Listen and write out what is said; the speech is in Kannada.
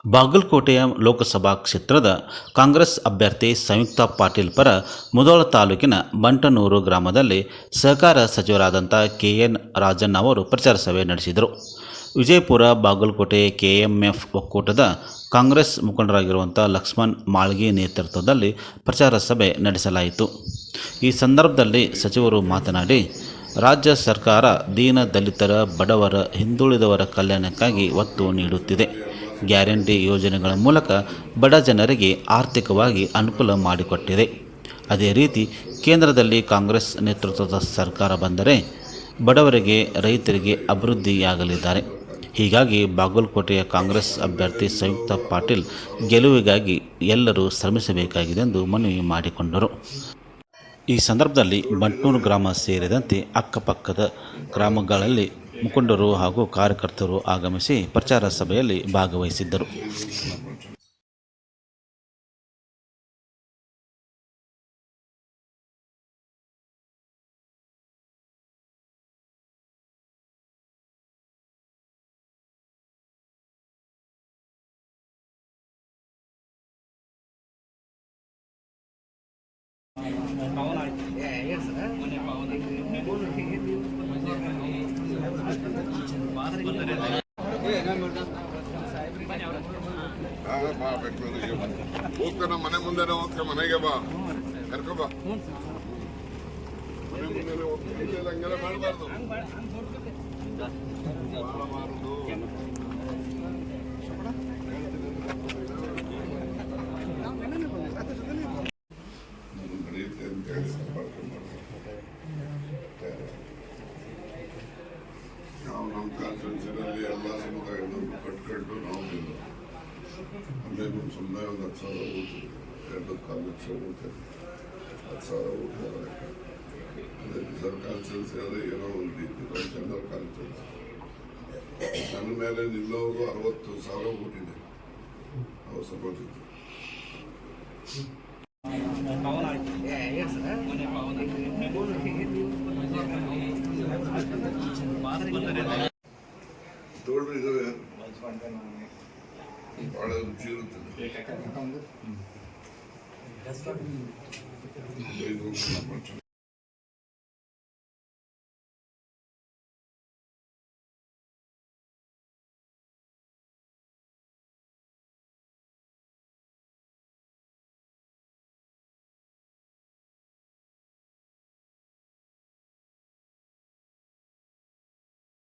ಬಾಗಲಕೋಟೆಯ ಲೋಕಸಭಾ ಕ್ಷೇತ್ರದ ಕಾಂಗ್ರೆಸ್ ಅಭ್ಯರ್ಥಿ ಸಂಯುಕ್ತಾ ಪಾಟೀಲ್ ಪರ ಮುಧೋಳ ತಾಲೂಕಿನ ಬಂಟನೂರು ಗ್ರಾಮದಲ್ಲಿ ಸಹಕಾರ ಸಚಿವರಾದಂಥ KN ರಾಜಣ್ಣ ಅವರು ಪ್ರಚಾರ ಸಭೆ ನಡೆಸಿದರು. ವಿಜಯಪುರ ಬಾಗಲಕೋಟೆ KMF ಒಕ್ಕೂಟದ ಕಾಂಗ್ರೆಸ್ ಮುಖಂಡರಾಗಿರುವಂಥ ಲಕ್ಷ್ಮಣ್ ಮಾಳ್ಗಿ ನೇತೃತ್ವದಲ್ಲಿ ಪ್ರಚಾರ ಸಭೆ ನಡೆಸಲಾಯಿತು. ಈ ಸಂದರ್ಭದಲ್ಲಿ ಸಚಿವರು ಮಾತನಾಡಿ, ರಾಜ್ಯ ಸರ್ಕಾರ ದೀನ ದಲಿತರ, ಬಡವರ, ಹಿಂದುಳಿದವರ ಕಲ್ಯಾಣಕ್ಕಾಗಿ ಒತ್ತು ನೀಡುತ್ತಿದೆ. ಗ್ಯಾರಂಟಿ ಯೋಜನೆಗಳ ಮೂಲಕ ಬಡ ಜನರಿಗೆ ಆರ್ಥಿಕವಾಗಿ ಅನುಕೂಲ ಮಾಡಿಕೊಟ್ಟಿದೆ. ಅದೇ ರೀತಿ ಕೇಂದ್ರದಲ್ಲಿ ಕಾಂಗ್ರೆಸ್ ನೇತೃತ್ವದ ಸರ್ಕಾರ ಬಂದರೆ ಬಡವರಿಗೆ, ರೈತರಿಗೆ ಅಭಿವೃದ್ಧಿಯಾಗಲಿದ್ದಾರೆ. ಹೀಗಾಗಿ ಬಾಗಲಕೋಟೆಯ ಕಾಂಗ್ರೆಸ್ ಅಭ್ಯರ್ಥಿ ಸಂಯುಕ್ತಾ ಪಾಟೀಲ್ ಗೆಲುವಿಗಾಗಿ ಎಲ್ಲರೂ ಶ್ರಮಿಸಬೇಕಾಗಿದೆ ಎಂದು ಮನವಿ ಮಾಡಿಕೊಂಡರು. ಈ ಸಂದರ್ಭದಲ್ಲಿ ಬಂಟ್ನೂರು ಗ್ರಾಮ ಸೇರಿದಂತೆ ಅಕ್ಕಪಕ್ಕದ ಗ್ರಾಮಗಳಲ್ಲಿ ಮುಖಂಡರು ಹಾಗೂ ಕಾರ್ಯಕರ್ತರು ಆಗಮಿಸಿ ಪ್ರಚಾರ ಸಭೆಯಲ್ಲಿ ಭಾಗವಹಿಸಿದ್ದರು. ಹೋಗ್ತಾನ ಮನೆ ಮುಂದೆನೆ ಹೋಗ್ತ ಮನೆಗೆ ಬಾ ಕರ್ಕೊ ಬಾ ಮನೆ ಮುಂದೆನೆ ಹೋಗ್ತಾ ಹಂಗೆಲ್ಲ ಮಾಡಬಾರ್ದು. ನಾವು ನಮ್ಮ ಕಾನ್ಸ್ಟಿಟ್ಯೂನ್ಸಿನಲ್ಲಿ ಎಲ್ಲ ಸಮುದಾಯದವರು ಕಟ್ಕೊಂಡು ನಾವು ಅಲ್ಲೇ ನಮ್ಮ ಸಮುದಾಯ ಒಂದು 10,000 ಓಟು 2.5 ಲಕ್ಷ ಓಟು 10,000 ಓಟು ಅದೇ ರಿಸರ್ವ್ ಕಾನ್ಸ್ಟಿಟ್ಯೂನ್ಸಿ ಆದರೆ ಏನೋ ಒಂದು ರೀತಿ ಜನರಲ್ ಕಾನ್ಸ್ಟಿಟ್ಯೂನ್ಸಿ ನನ್ನ ಮೇಲೆ ನಿಲ್ಲೋರು 60,000 ಓಟಿದೆ. ಅವ್ರು ಸಪೋರ್ಟ್ ಇತ್ತು. ತೋಳ್ರಿ ಇದು ಭಾಳ ರುಚಿ ಇರುತ್ತದೆ.